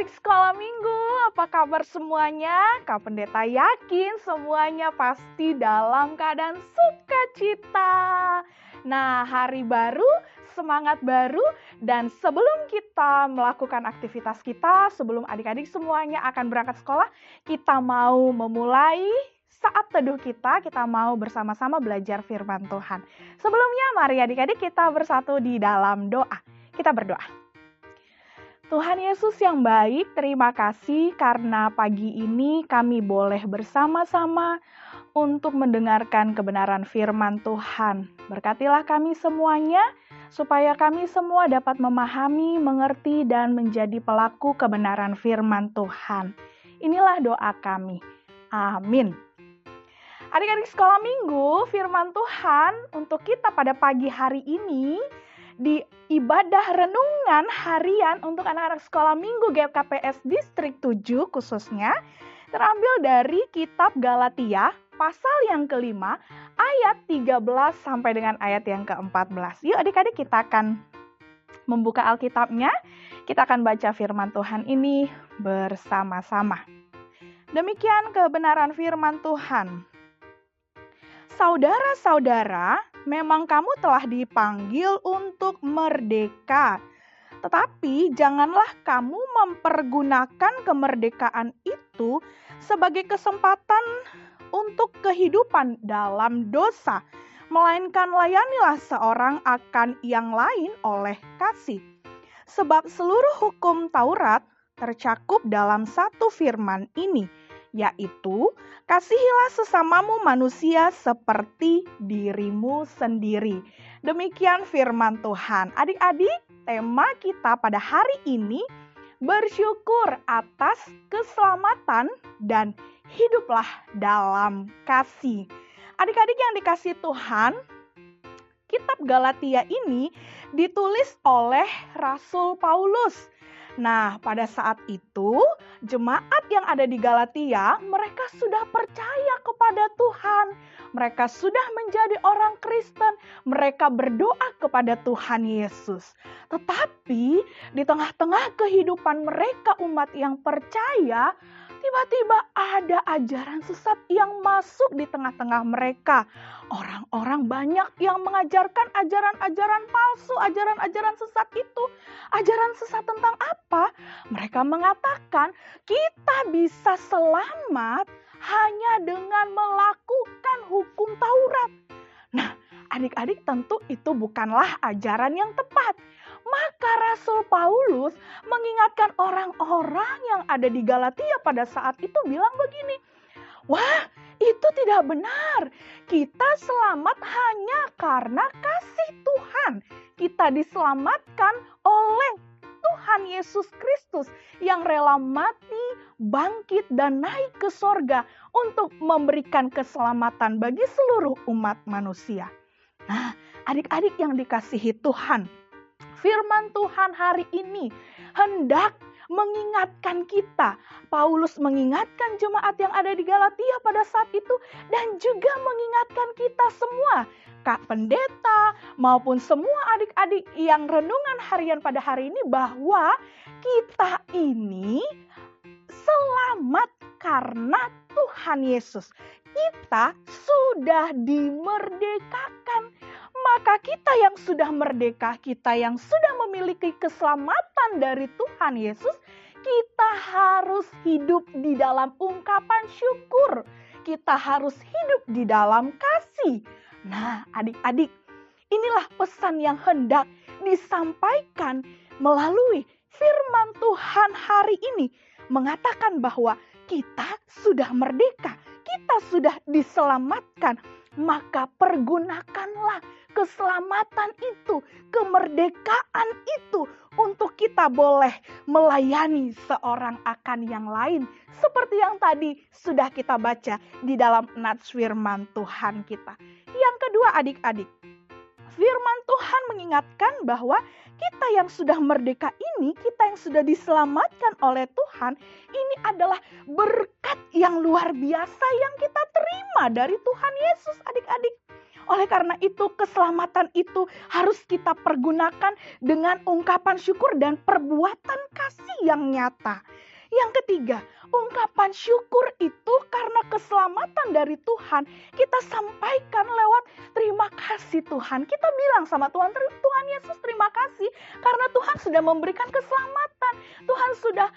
Adik-adik sekolah minggu, apa kabar semuanya? Kak Pendeta yakin semuanya pasti dalam keadaan sukacita. Nah, hari baru, semangat baru, dan sebelum kita melakukan aktivitas kita, sebelum adik-adik semuanya akan berangkat sekolah, kita mau memulai saat teduh kita mau bersama-sama belajar firman Tuhan. Sebelumnya, mari adik-adik kita bersatu di dalam doa. Kita berdoa. Tuhan Yesus yang baik, terima kasih karena pagi ini kami boleh bersama-sama untuk mendengarkan kebenaran firman Tuhan. Berkatilah kami semuanya, supaya kami semua dapat memahami, mengerti, dan menjadi pelaku kebenaran firman Tuhan. Inilah doa kami. Amin. Adik-adik sekolah minggu, firman Tuhan untuk kita pada pagi hari ini di ibadah renungan harian untuk anak-anak sekolah minggu GKPS Distrik 7 khususnya terambil dari kitab Galatia pasal yang kelima ayat 13 sampai dengan ayat yang ke-14. Yuk adik-adik kita akan membuka Alkitabnya, kita akan baca firman Tuhan ini bersama-sama. Demikian kebenaran firman Tuhan. Saudara-saudara, memang kamu telah dipanggil untuk merdeka. Tetapi janganlah kamu mempergunakan kemerdekaan itu sebagai kesempatan untuk kehidupan dalam dosa, melainkan layanilah seorang akan yang lain oleh kasih. Sebab seluruh hukum Taurat tercakup dalam satu firman ini, yaitu kasihilah sesamamu manusia seperti dirimu sendiri. Demikian firman Tuhan. Adik-adik, tema kita pada hari ini bersyukur atas keselamatan dan hiduplah dalam kasih. Adik-adik yang dikasihi Tuhan, kitab Galatia ini ditulis oleh Rasul Paulus. Nah, pada saat itu, jemaat yang ada di Galatia, mereka sudah percaya kepada Tuhan. Mereka sudah menjadi orang Kristen. Mereka berdoa kepada Tuhan Yesus. Tetapi, di tengah-tengah kehidupan mereka umat yang percaya, tiba-tiba ada ajaran sesat yang masuk di tengah-tengah mereka. Orang-orang banyak yang mengajarkan ajaran-ajaran palsu, ajaran-ajaran sesat itu. Ajaran sesat tentang apa? Mereka mengatakan kita bisa selamat hanya dengan melakukan hukum Taurat. Nah, adik-adik tentu itu bukanlah ajaran yang tepat. Maka Rasul Paulus mengingatkan orang-orang yang ada di Galatia pada saat itu bilang begini, wah, itu tidak benar. Kita selamat hanya karena kasih Tuhan. Kita diselamatkan oleh Tuhan Yesus Kristus yang rela mati, bangkit, dan naik ke sorga untuk memberikan keselamatan bagi seluruh umat manusia. Nah, adik-adik yang dikasihi Tuhan, firman Tuhan hari ini hendak mengingatkan kita. Paulus mengingatkan jemaat yang ada di Galatia pada saat itu dan juga mengingatkan kita semua, Kak Pendeta maupun semua adik-adik yang renungan harian pada hari ini bahwa kita ini selamat karena Tuhan Yesus. Kita sudah dimerdekakan. Maka kita yang sudah merdeka, kita yang sudah memiliki keselamatan dari Tuhan Yesus, kita harus hidup di dalam ungkapan syukur. Kita harus hidup di dalam kasih. Nah, adik-adik, inilah pesan yang hendak disampaikan melalui firman Tuhan hari ini. Mengatakan bahwa kita sudah merdeka, kita sudah diselamatkan. Maka pergunakanlah keselamatan itu, kemerdekaan itu untuk kita boleh melayani seorang akan yang lain. Seperti yang tadi sudah kita baca di dalam nats firman Tuhan kita. Yang kedua adik-adik, firman Tuhan mengingatkan bahwa kita yang sudah merdeka ini, kita yang sudah diselamatkan oleh Tuhan, ini adalah berkat yang luar biasa yang kita terima dari Tuhan Yesus adik-adik. Oleh karena itu, keselamatan itu harus kita pergunakan dengan ungkapan syukur dan perbuatan kasih yang nyata. Yang ketiga, ungkapan syukur itu karena keselamatan dari Tuhan, kita sampaikan lewat terima kasih Tuhan. Kita bilang sama Tuhan, Tuhan Yesus terima kasih karena Tuhan sudah memberikan keselamatan. Tuhan sudah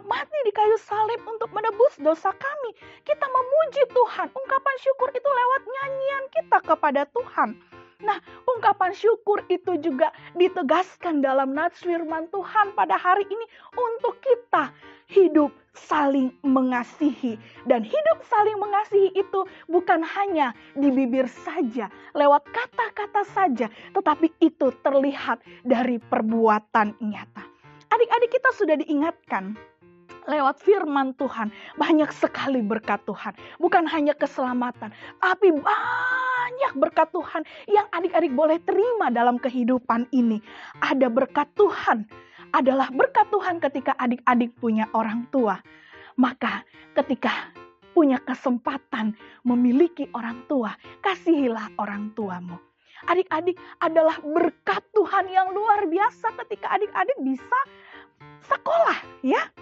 mati di kayu salib untuk menebus dosa kami. Kita memuji Tuhan. Ungkapan syukur itu lewat nyanyian kita kepada Tuhan. Nah, ungkapan syukur itu juga ditegaskan dalam nats firman Tuhan pada hari ini untuk kita hidup saling mengasihi. Dan hidup saling mengasihi itu bukan hanya di bibir saja, lewat kata-kata saja, tetapi itu terlihat dari perbuatan nyata. Adik-adik kita sudah diingatkan lewat firman Tuhan, banyak sekali berkat Tuhan. Bukan hanya keselamatan, tapi banyak berkat Tuhan yang adik-adik boleh terima dalam kehidupan ini. Ada berkat Tuhan, adalah berkat Tuhan ketika adik-adik punya orang tua. Maka ketika punya kesempatan memiliki orang tua, kasihilah orang tuamu. Adik-adik adalah berkat Tuhan yang luar biasa ketika adik-adik bisa sekolah, ya.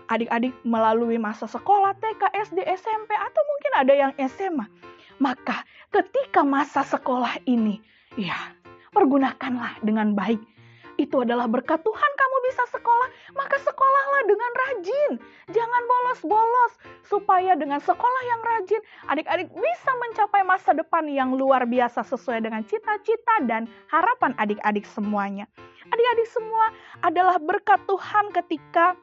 Adik-adik melalui masa sekolah TK, SD, SMP, atau mungkin ada yang SMA. Maka ketika masa sekolah ini, ya, pergunakanlah dengan baik. Itu adalah berkat Tuhan kamu bisa sekolah, maka sekolahlah dengan rajin. Jangan bolos-bolos, supaya dengan sekolah yang rajin, adik-adik bisa mencapai masa depan yang luar biasa sesuai dengan cita-cita dan harapan adik-adik semuanya. Adik-adik semua adalah berkat Tuhan ketika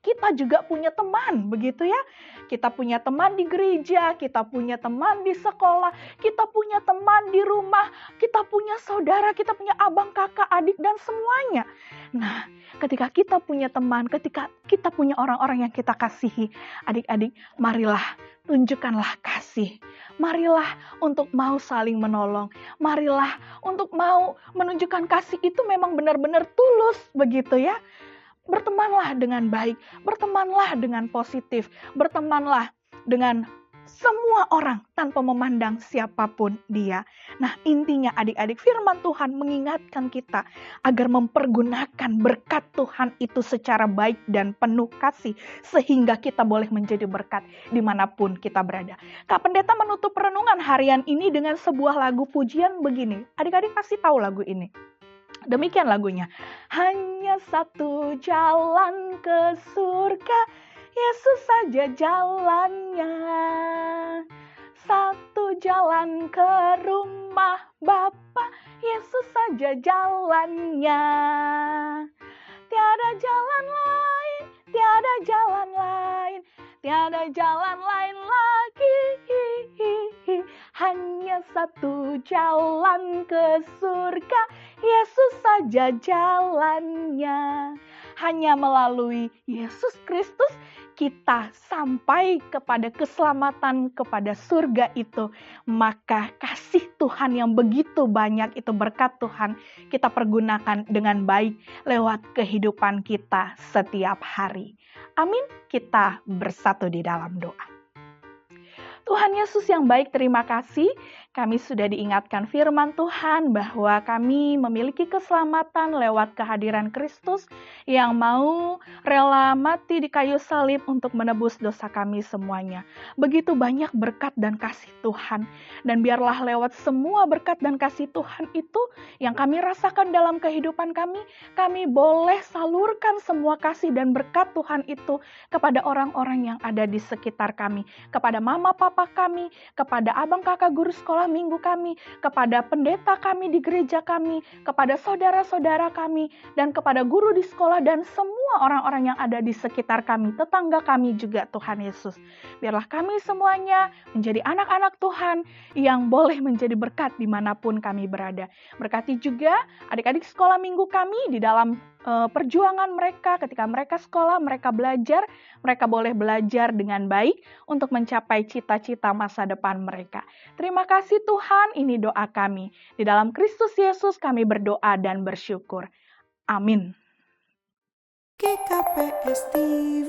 kita juga punya teman, begitu ya. Kita punya teman di gereja, kita punya teman di sekolah, kita punya teman di rumah, kita punya saudara, kita punya abang, kakak, adik, dan semuanya. Nah, ketika kita punya teman, ketika kita punya orang-orang yang kita kasihi, adik-adik, marilah tunjukkanlah kasih. Marilah untuk mau saling menolong. Marilah untuk mau menunjukkan kasih itu memang benar-benar tulus, begitu ya. Bertemanlah dengan baik, bertemanlah dengan positif, bertemanlah dengan semua orang tanpa memandang siapapun dia. Nah, intinya adik-adik, firman Tuhan mengingatkan kita agar mempergunakan berkat Tuhan itu secara baik dan penuh kasih, sehingga kita boleh menjadi berkat dimanapun kita berada. Kak Pendeta menutup renungan harian ini dengan sebuah lagu pujian begini. Adik-adik pasti tahu lagu ini. Demikian lagunya. Hanya satu jalan ke surga, Yesus saja jalannya. Satu jalan ke rumah Bapa, Yesus saja jalannya. Tiada jalan lain, tiada jalan lain, tiada jalan lain lagi. Hanya satu jalan ke surga, Yesus saja jalannya. Hanya melalui Yesus Kristus kita sampai kepada keselamatan, kepada surga itu. Maka kasih Tuhan yang begitu banyak itu, berkat Tuhan, kita pergunakan dengan baik lewat kehidupan kita setiap hari. Amin. Kita bersatu di dalam doa. Tuhan Yesus yang baik, terima kasih. Kami sudah diingatkan firman Tuhan bahwa kami memiliki keselamatan lewat kehadiran Kristus yang mau rela mati di kayu salib untuk menebus dosa kami semuanya. Begitu banyak berkat dan kasih Tuhan. Dan biarlah lewat semua berkat dan kasih Tuhan itu yang kami rasakan dalam kehidupan kami boleh salurkan semua kasih dan berkat Tuhan itu kepada orang-orang yang ada di sekitar kami. Kepada mama papa kami, kepada abang kakak guru sekolah minggu kami, kepada pendeta kami di gereja kami, kepada saudara-saudara kami, dan kepada guru di sekolah dan semua orang-orang yang ada di sekitar kami, tetangga kami juga Tuhan Yesus. Biarlah kami semuanya menjadi anak-anak Tuhan yang boleh menjadi berkat dimanapun kami berada. Berkati juga adik-adik sekolah minggu kami di dalam perjuangan mereka ketika mereka sekolah, mereka belajar, mereka boleh belajar dengan baik untuk mencapai cita-cita masa depan mereka. Terima kasih Tuhan, ini doa kami. Di dalam Kristus Yesus kami berdoa dan bersyukur. Amin. GKPS TV